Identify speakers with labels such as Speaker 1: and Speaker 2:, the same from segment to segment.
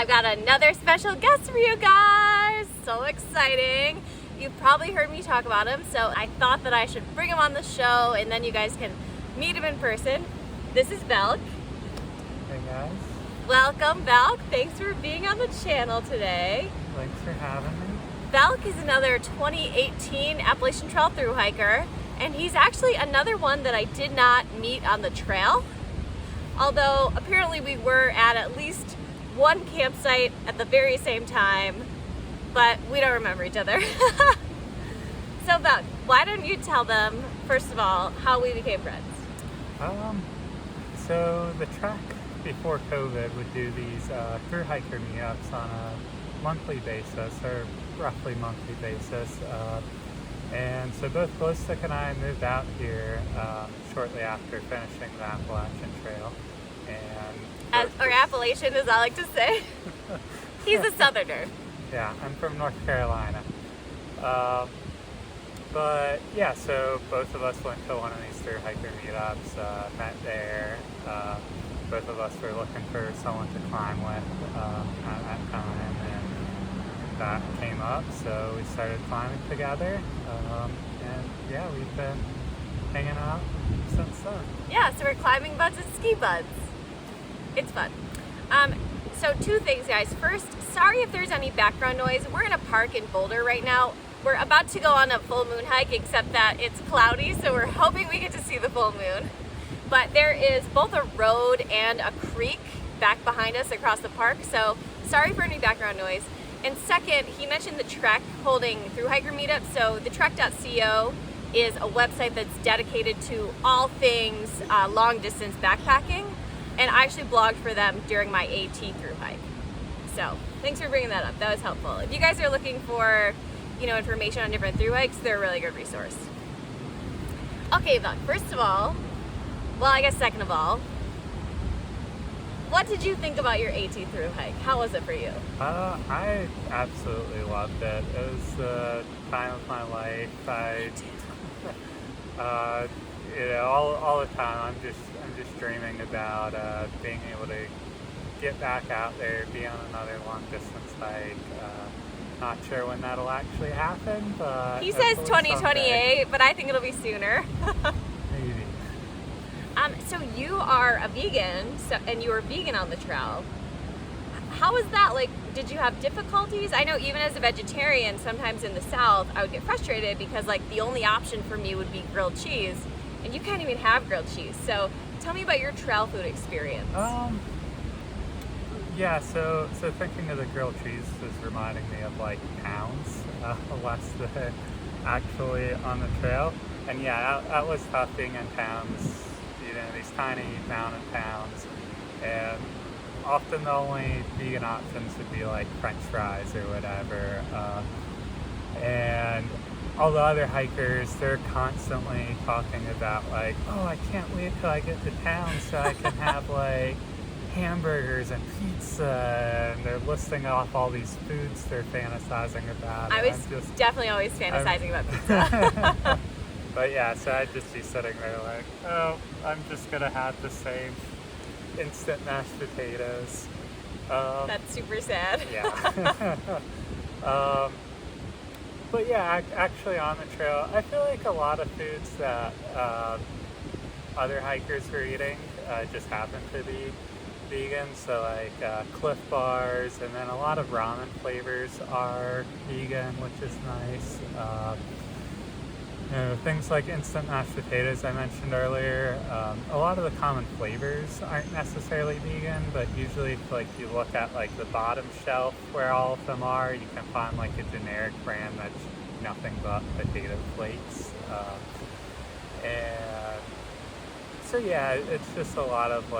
Speaker 1: I've got another special guest for you guys. So exciting. You've probably heard me talk about him, so I thought that I should bring him on the show and then you guys can meet him in person. This is Valk.
Speaker 2: Hey guys.
Speaker 1: Welcome, Valk. Thanks for being on the channel today.
Speaker 2: Thanks for having me.
Speaker 1: Valk is another 2018 Appalachian Trail thru hiker, and he's actually another one that I did not meet on the trail. Although apparently we were at least one campsite at the very same time, but we don't remember each other. So Valk, why don't you tell them, first of all, how we became friends?
Speaker 2: So the track before COVID would do these thru-hiker meetups on a monthly basis, or roughly monthly basis. And so both Ballistic and I moved out here shortly after finishing the Appalachian Trail.
Speaker 1: Or Appalachian, as I like to say. He's a southerner.
Speaker 2: Yeah, I'm from North Carolina. But yeah, so both of us went to one of these thru-hiker meetups, met there. Both of us were looking for someone to climb with at that time, and that came up, so we started climbing together. And yeah, we've been hanging out since then.
Speaker 1: Yeah, so we're climbing buds and ski buds. It's fun. So two things, guys. First, sorry if there's any background noise. We're in a park in Boulder right now. We're about to go on a full moon hike, except that it's cloudy, so we're hoping we get to see the full moon. But there is both a road and a creek back behind us across the park, so sorry for any background noise. And second, he mentioned the Trek holding thru-hiker meetups. So the Trek.co is a website that's dedicated to all things long distance backpacking. And I actually blogged for them during my AT thru hike. So thanks for bringing that up. That was helpful. If you guys are looking for, information on different thru hikes, they're a really good resource. Okay, Valk, first of all, second of all, what did you think about your AT thru hike? How was it for you?
Speaker 2: I absolutely loved it. It was the time of my life. All the time I'm just dreaming about being able to get back out there, be on another long distance hike. Not sure when that'll actually happen, but
Speaker 1: he says 2028, but I think it'll be sooner.
Speaker 2: Maybe.
Speaker 1: So you are a vegan, and you were vegan on the trail. How was that? Like, did you have difficulties? I know even as a vegetarian, sometimes in the South, I would get frustrated because the only option for me would be grilled cheese, and you can't even have grilled cheese. So tell me about your trail food experience.
Speaker 2: Yeah, so thinking of the grilled cheese is reminding me of pounds, less than actually on the trail. And yeah, that was tough being in towns, these tiny mountain towns, and often the only vegan options would be French fries or whatever. And all the other hikers, they're constantly talking about oh, I can't wait till I get to town so I can have hamburgers and pizza, and they're listing off all these foods they're fantasizing about.
Speaker 1: I was definitely always fantasizing about pizza.
Speaker 2: But yeah, so I'd just be sitting there oh, I'm just gonna have the same instant mashed potatoes.
Speaker 1: That's super sad.
Speaker 2: Yeah. But yeah, actually on the trail, I feel like a lot of foods that other hikers were eating just happen to be vegan. So Cliff Bars, and then a lot of ramen flavors are vegan, which is nice. Things like instant mashed potatoes I mentioned earlier. A lot of the common flavors aren't necessarily vegan, but usually if you look at the bottom shelf where all of them are, you can find a generic brand that's nothing but potato flakes. And so yeah, it's just a lot of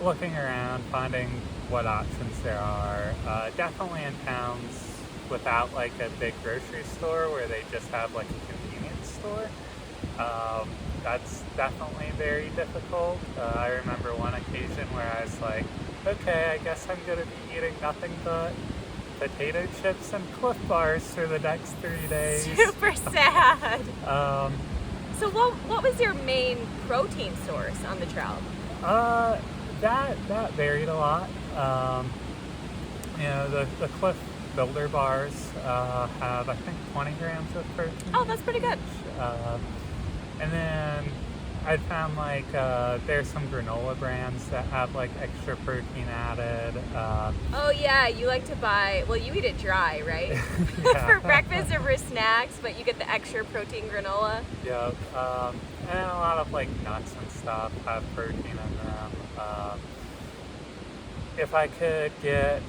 Speaker 2: looking around, finding what options there are. Definitely in towns without a big grocery store where they just have a convenience store. That's definitely very difficult. I remember one occasion where I was okay, I guess I'm gonna be eating nothing but potato chips and Cliff Bars for the next 3 days.
Speaker 1: Super sad. So what was your main protein source on the trail?
Speaker 2: That varied a lot. the Cliff Builder bars have, I think, 20 grams of protein.
Speaker 1: Oh, that's pretty good.
Speaker 2: And then I found like there's some granola brands that have like extra protein added.
Speaker 1: Oh yeah, you like to buy, well, you eat it dry, right? For breakfast or for snacks, but you get the extra protein granola.
Speaker 2: Yep. And a lot of like nuts and stuff have protein in them. If I could get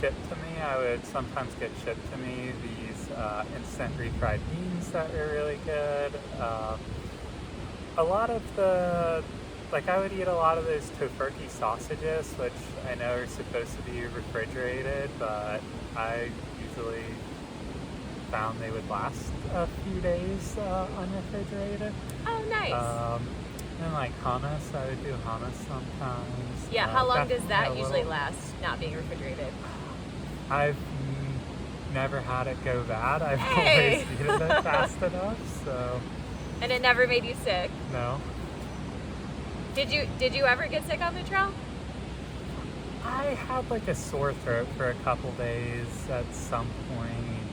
Speaker 2: shipped to me, I would sometimes get shipped to me these instant refried beans that are really good. A lot of I would eat a lot of those tofurkey sausages, which I know are supposed to be refrigerated, but I usually found they would last a few days unrefrigerated.
Speaker 1: Oh, nice.
Speaker 2: And like hummus, I would do hummus sometimes.
Speaker 1: Yeah, how long does that usually last, not being refrigerated?
Speaker 2: I've never had it go bad. I've
Speaker 1: Hey!
Speaker 2: always eaten it fast enough, so.
Speaker 1: And it never made you sick?
Speaker 2: No.
Speaker 1: Did you ever get sick on the trail?
Speaker 2: I had like a sore throat for a couple days at some point,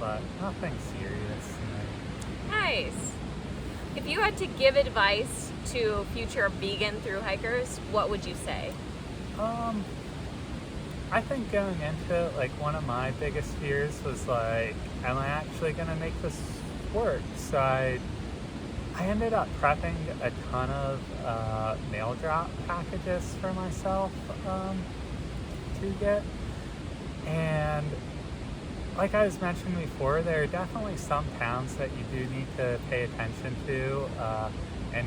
Speaker 2: but nothing serious.
Speaker 1: Nice. If you had to give advice to future vegan thru-hikers, what would you say?
Speaker 2: I think going into it, like one of my biggest fears was like, am I actually gonna make this work? So I ended up prepping a ton of mail drop packages for myself to get, and like I was mentioning before, there are definitely some towns that you do need to pay attention to, and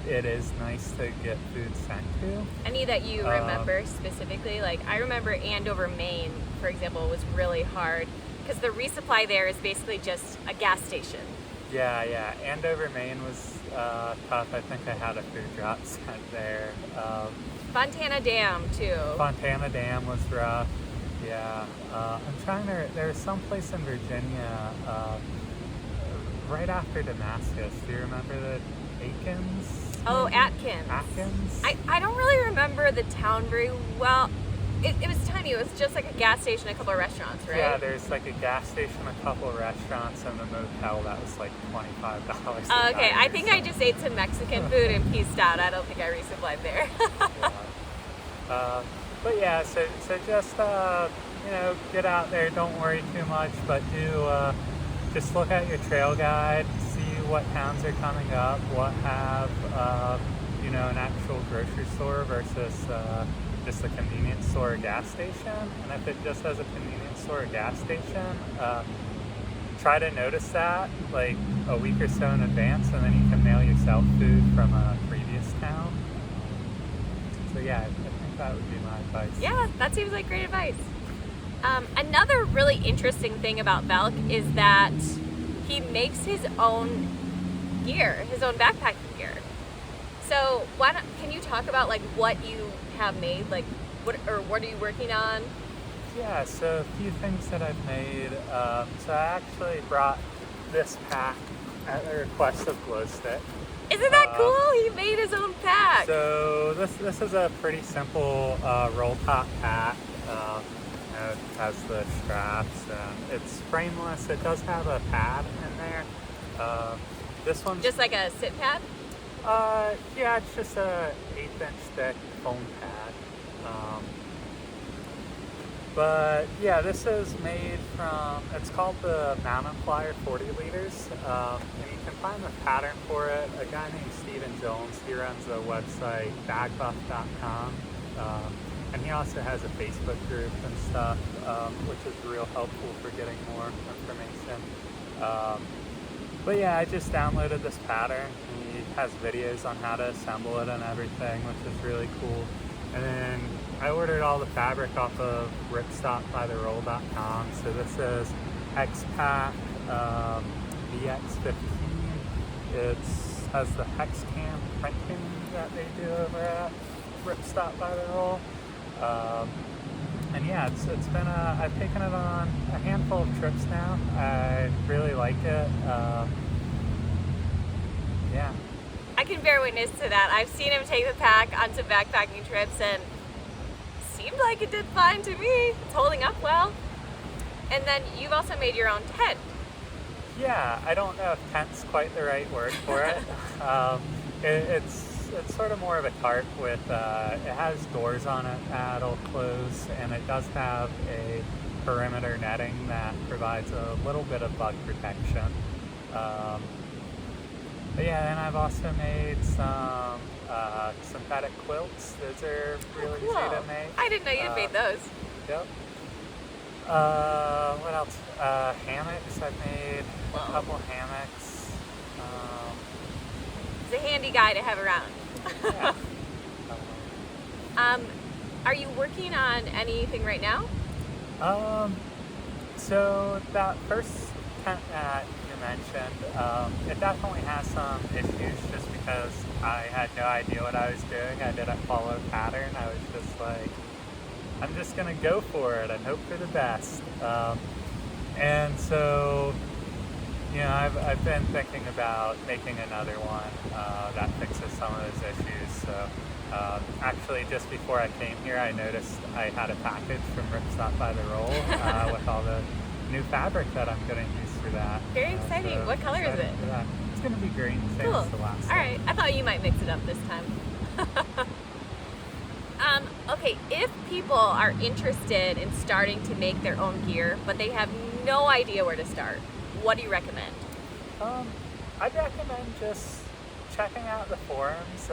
Speaker 2: it is nice to get food sent to.
Speaker 1: Any that you remember specifically? Like I remember Andover, Maine, for example, was really hard because the resupply there is basically just a gas station.
Speaker 2: Yeah. Andover, Maine was tough. I think I had a food drop sent there.
Speaker 1: Fontana Dam too.
Speaker 2: Fontana Dam was rough. Yeah. I'm trying to. There's some place in Virginia, right after Damascus. Do you remember the Aikens?
Speaker 1: Oh, Atkins.
Speaker 2: Atkins?
Speaker 1: I don't really remember the town very well. It was tiny. It was just like a gas station, a couple of restaurants, right?
Speaker 2: Yeah, there's like a gas station, a couple of restaurants, and a motel that was like $25.
Speaker 1: Okay, I think I just ate some Mexican food and pieced out. I don't think I resupplied there.
Speaker 2: Yeah. But yeah, so just get out there. Don't worry too much, but do just look at your trail guide, see what towns are coming up, what have an actual grocery store versus just a convenience store or gas station. And if it just has a convenience store or gas station, try to notice that like a week or so in advance, and then you can mail yourself food from a previous town. So yeah, I think that would be my advice.
Speaker 1: Yeah, that seems like great advice. Another really interesting thing about Valk is that he makes his own gear, his own backpacking gear. So can you talk about like what you have made, like what are you working on?
Speaker 2: Yeah, so a few things that I've made. So I actually brought this pack at the request of Glowstick.
Speaker 1: Isn't that cool? He made his own pack.
Speaker 2: So this is a pretty simple roll top pack. It has the straps and it's frameless. It does have a pad in there. This one's
Speaker 1: just like a sit pad?
Speaker 2: Yeah, it's just a 1/8 inch thick foam pad. But yeah, this is made from, it's called the Mountain Flyer 40 liters. And you can find the pattern for it. A guy named Steven Jones, he runs a website, bagbuff.com. And he also has a Facebook group and stuff, which is real helpful for getting more information. But yeah, I just downloaded this pattern. He has videos on how to assemble it and everything, which is really cool. And then I ordered all the fabric off of ripstopbytheroll.com. So this is X-Pack VX15. It has the HexCam printing that they do over at Ripstop by the Roll. And yeah, it's been I've taken it on a handful of trips now. I really like it. Yeah.
Speaker 1: I can bear witness to that. I've seen him take the pack on some backpacking trips and seemed like it did fine to me. It's holding up well. And then you've also made your own tent.
Speaker 2: Yeah, I don't know if tent's quite the right word for it. It's sort of more of a tarp with, it has doors on it that'll close, and it does have a perimeter netting that provides a little bit of bug protection. But yeah, and I've also made some synthetic quilts. Those are really easy to make.
Speaker 1: I didn't know you'd made those.
Speaker 2: Yep. What else? Hammocks. I've made a couple hammocks.
Speaker 1: He's a handy guy to have around.
Speaker 2: Yeah.
Speaker 1: Are you working on anything right now?
Speaker 2: So that first tent that you mentioned, it definitely has some issues just because I had no idea what I was doing. I didn't follow pattern. I was just like, I'm just gonna go for it and hope for the best. And so, you know, I've been thinking about making another one that fixes some of those issues. So actually, just before I came here, I noticed I had a package from Ripstop by the Roll with all the new fabric that I'm going to use for that.
Speaker 1: Very exciting.
Speaker 2: So
Speaker 1: what color is it?
Speaker 2: It's going to be green, same as the last one.
Speaker 1: All right. I thought you might mix it up this time. Okay, if people are interested in starting to make their own gear, but they have no idea where to start, what do you recommend?
Speaker 2: I'd recommend just checking out the forums.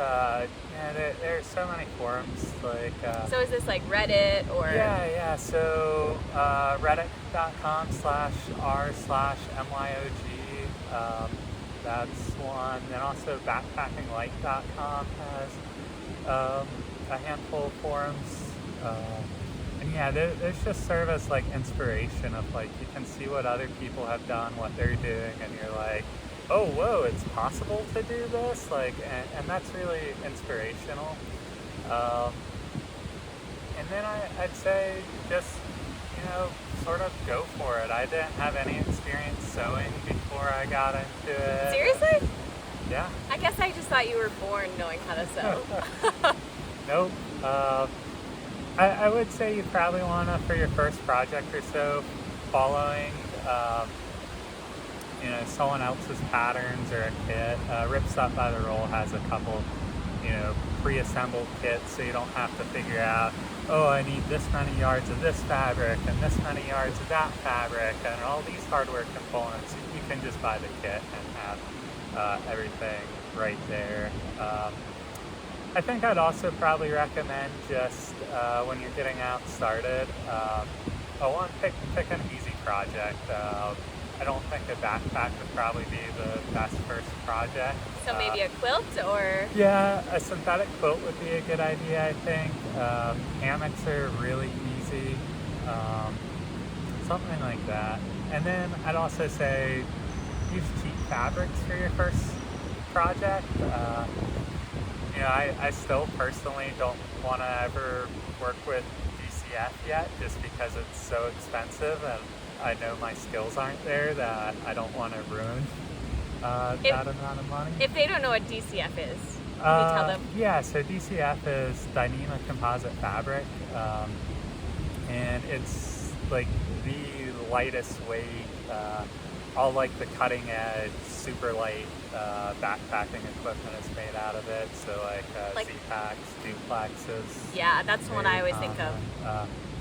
Speaker 2: There's so many forums.
Speaker 1: So is this like Reddit or?
Speaker 2: Yeah. So reddit.com/r/myog. That's one. And also backpackinglight.com has a handful of forums. And yeah, those just serve as like inspiration of like, you can see what other people have done, what they're doing, and you're like, oh, whoa, it's possible to do this? Like, and that's really inspirational. And then I'd say just, you know, sort of go for it. I didn't have any experience sewing before I got into it.
Speaker 1: Seriously?
Speaker 2: Yeah.
Speaker 1: I guess I just thought you were born knowing how to sew.
Speaker 2: Nope. I would say you probably want to, for your first project or so, following someone else's patterns or a kit. Ripstop by the Roll has a couple, pre-assembled kits, so you don't have to figure out, oh, I need this many yards of this fabric and this many yards of that fabric and all these hardware components. You can just buy the kit and have everything right there. I think I'd also probably recommend just when you're getting out started, pick an easy project. I don't think a backpack would probably be the best first project.
Speaker 1: So maybe a quilt or?
Speaker 2: Yeah, a synthetic quilt would be a good idea, I think. Hammocks are really easy, something like that. And then I'd also say use cheap fabrics for your first project. I still personally don't want to ever work with DCF yet, just because it's so expensive and I know my skills aren't there, that I don't want to ruin that amount of money.
Speaker 1: If they don't know what DCF is, can you tell them?
Speaker 2: Yeah, so DCF is Dyneema Composite Fabric, and it's like the lightest weight, all like the cutting edge, super light backpacking equipment is made out of it. So like Z-Packs, duplexes.
Speaker 1: Yeah, that's the one I always think of.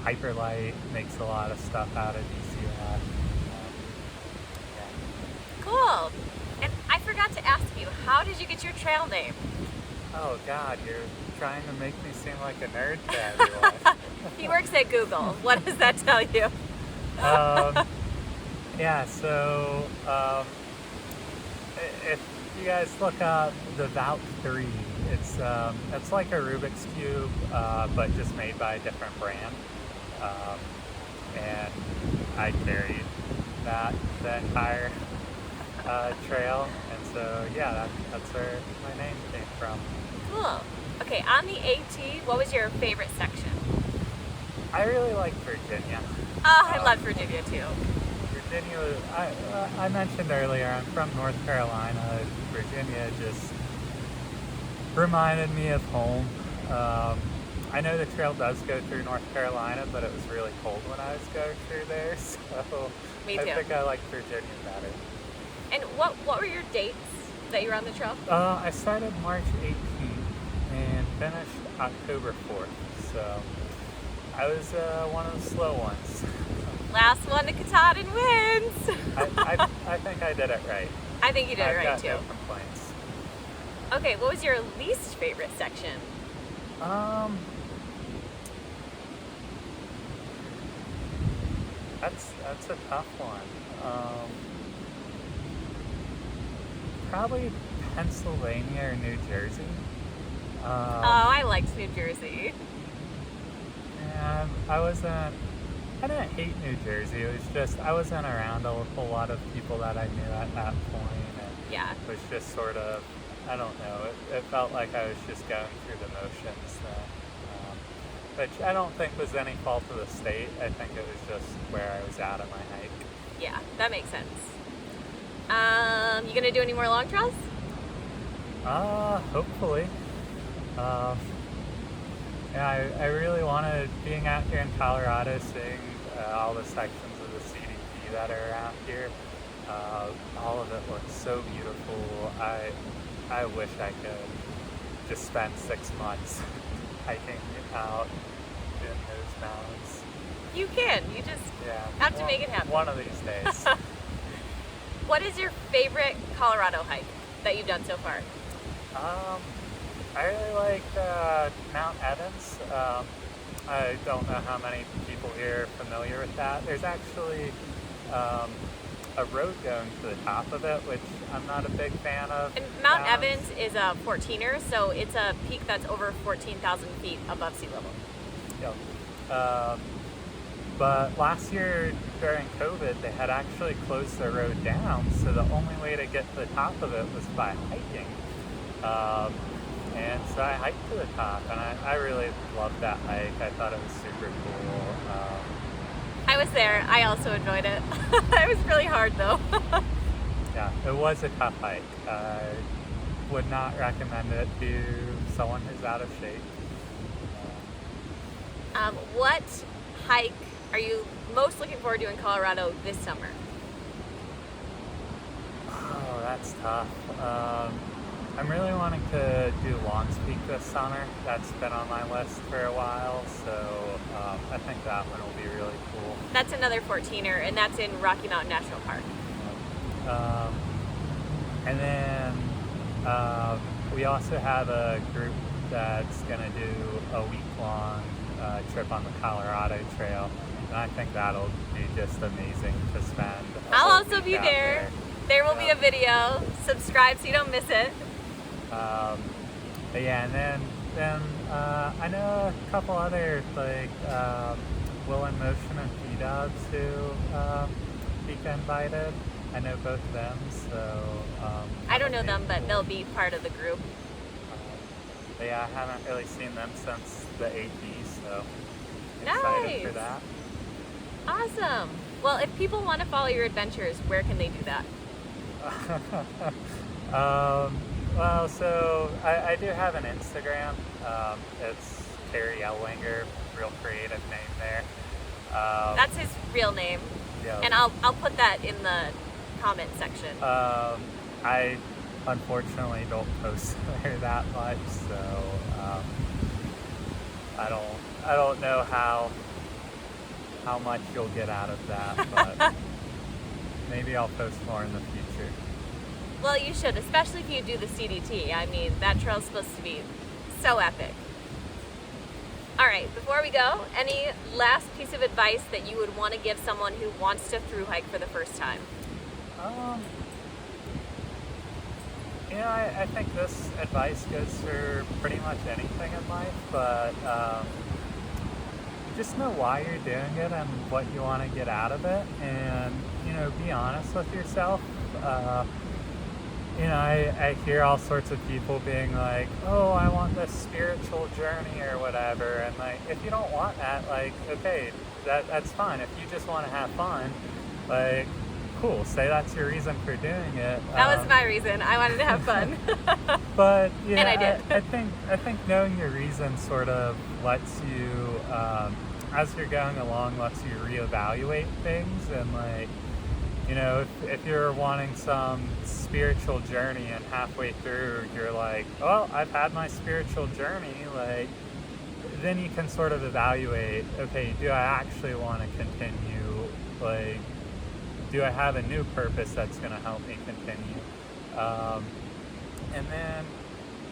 Speaker 2: Hyperlight makes a lot of stuff out of DCF.
Speaker 1: Cool. And I forgot to ask you, how did you get your trail name?
Speaker 2: Oh God, you're trying to make me seem like a nerd to everyone.
Speaker 1: He works at Google. What does that tell you?
Speaker 2: So if you guys look up the Valk 3, it's like a Rubik's Cube, but just made by a different brand. And I carried the entire trail, and so yeah, that's where my name came from.
Speaker 1: Cool. Okay, on the AT, what was your favorite section?
Speaker 2: I really like Virginia.
Speaker 1: Oh, I love Virginia too.
Speaker 2: Virginia, I mentioned earlier, I'm from North Carolina. Virginia just reminded me of home. I know the trail does go through North Carolina, but it was really cold when I was going through there, so
Speaker 1: Me
Speaker 2: I
Speaker 1: too.
Speaker 2: think I like Virginia better.
Speaker 1: And what were your dates that you were on the trail?
Speaker 2: I started March 18th and finished October 4th, so I was one of the slow ones.
Speaker 1: Last one to Katahdin wins.
Speaker 2: I think I did it right.
Speaker 1: I think you did it
Speaker 2: I've
Speaker 1: right
Speaker 2: got
Speaker 1: too.
Speaker 2: no complaints.
Speaker 1: Okay, what was your least favorite section?
Speaker 2: That's a tough one. Probably Pennsylvania or New Jersey.
Speaker 1: Oh, I liked New Jersey.
Speaker 2: And I didn't hate New Jersey. It was just I wasn't around a whole lot of people that I knew at that point, and
Speaker 1: Yeah.
Speaker 2: it was just sort of, I don't know. It felt like I was just going through the motions then, which I don't think was any fault of the state. I think it was just where I was at on my hike.
Speaker 1: Yeah, that makes sense. You gonna do any more long trails?
Speaker 2: Hopefully. Yeah, I really wanted, being out here in Colorado, seeing all the sections of the CDT that are around here. All of it looks so beautiful. I wish I could just spend 6 months hiking out in those mountains.
Speaker 1: You can. You just
Speaker 2: Yeah,
Speaker 1: have to make it happen.
Speaker 2: One of these days.
Speaker 1: What is your favorite Colorado hike that you've done so far?
Speaker 2: I really like Mount Evans. I don't know how many people here are familiar with that. There's actually a road going to the top of it, which I'm not a big fan of.
Speaker 1: And Mount Evans is a 14er, so it's a peak that's over 14,000 feet above sea level.
Speaker 2: Yep. But last year during COVID, they had actually closed the road down, so the only way to get to the top of it was by hiking. And so I hiked to the top, and I really loved that hike. I thought it was super cool.
Speaker 1: I was there. I also enjoyed it. It was really hard though.
Speaker 2: Yeah, it was a tough hike. I would not recommend it to someone who's out of shape.
Speaker 1: What hike are you most looking forward to in Colorado this summer?
Speaker 2: Oh, that's tough. I'm really wanting to do Longs Peak this summer. That's been on my list for a while, so I think that one will be really cool.
Speaker 1: That's another 14er, and that's in Rocky Mountain National Park.
Speaker 2: And then we also have a group that's going to do a week-long trip on the Colorado Trail, and I think that'll be just amazing to spend.
Speaker 1: I'll also be there. There will be a video. Subscribe so you don't miss it.
Speaker 2: But yeah, and then I know a couple other like Will in Motion and P-Dubs who Pika invited. I know both of them, so
Speaker 1: I don't know them, but they'll be part of the group.
Speaker 2: But yeah, I haven't really seen them since the AT, so
Speaker 1: Nice.
Speaker 2: excited for that.
Speaker 1: Awesome. Well, if people want to follow your adventures, where can they do that?
Speaker 2: Well, so I do have an Instagram. It's Terry Elwinger, real creative name there.
Speaker 1: That's his real name,
Speaker 2: Yeah.
Speaker 1: and I'll put that in the comment section.
Speaker 2: I unfortunately don't post there that much, so I don't know how much you'll get out of that, but maybe I'll post more in the future.
Speaker 1: Well, you should, especially if you do the CDT. I mean, that trail's supposed to be so epic. All right, before we go, any last piece of advice that you would want to give someone who wants to thru hike for the first time?
Speaker 2: I think this advice goes for pretty much anything in life, but just know why you're doing it and what you want to get out of it, and be honest with yourself. I hear all sorts of people being like, oh, I want this spiritual journey or whatever, and like, if you don't want that, like, okay, that's fine. If you just want to have fun, like, cool. Say that's your reason for doing it.
Speaker 1: That was my reason. I wanted to have fun.
Speaker 2: But yeah,
Speaker 1: And I did.
Speaker 2: I think knowing your reason sort of lets you, as you're going along, lets you reevaluate things. And like, you know, if you're wanting some spiritual journey and halfway through you're like, well, I've had my spiritual journey, like, then you can sort of evaluate, okay, do I actually want to continue? Like, do I have a new purpose that's going to help me continue? And then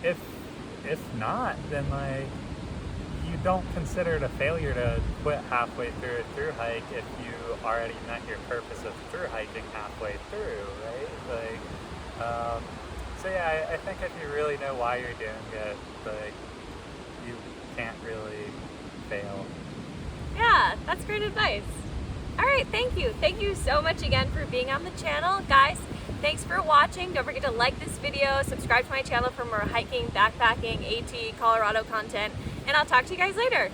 Speaker 2: if not, then like, you don't consider it a failure to quit halfway through a thru hike if you already met your purpose of thru hiking halfway through, right? Like, so yeah, I think if you really know why you're doing it, like, you can't really fail.
Speaker 1: Yeah, that's great advice. All right, thank you. Thank you so much again for being on the channel. Guys, thanks for watching. Don't forget to like this video, subscribe to my channel for more hiking, backpacking, AT, Colorado content, and I'll talk to you guys later.